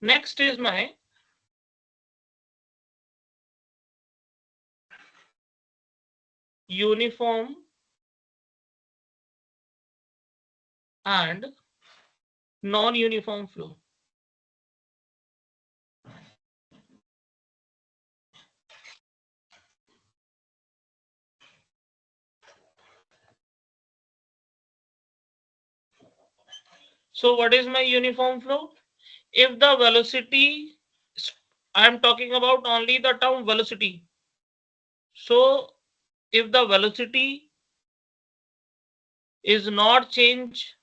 Next is my uniform and non-uniform flow. So what is my uniform flow? If the velocity, I am talking about only the term velocity. So if the velocity is not changed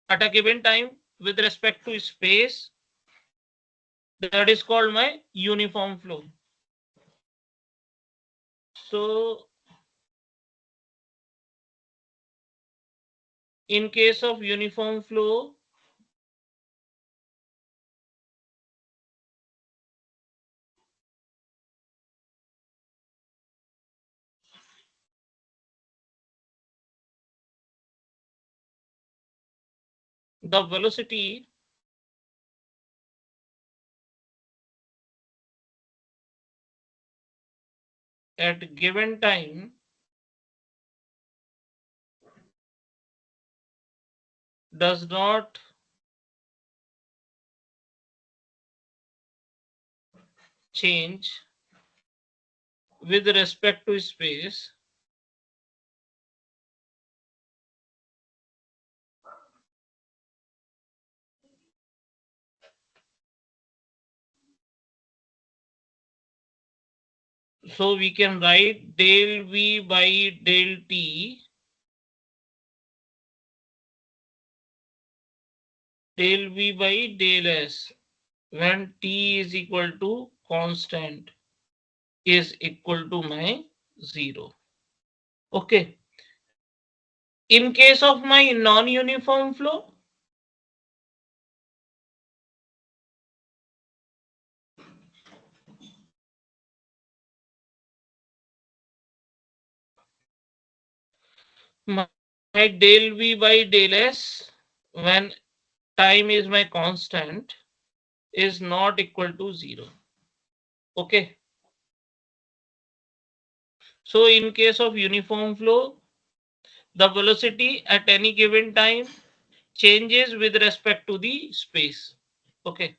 at a given time with respect to space, that is called my uniform flow. So in case of uniform flow, the velocity at given time does not change with respect to space. So we can write del V by del T, del V by del S, when T is equal to constant is equal to my 0. Okay. In case of my non-uniform flow, my del V by del S, when time is my constant, is not equal to 0. Okay. So in case of uniform flow, the velocity at any given time changes with respect to the space. Okay.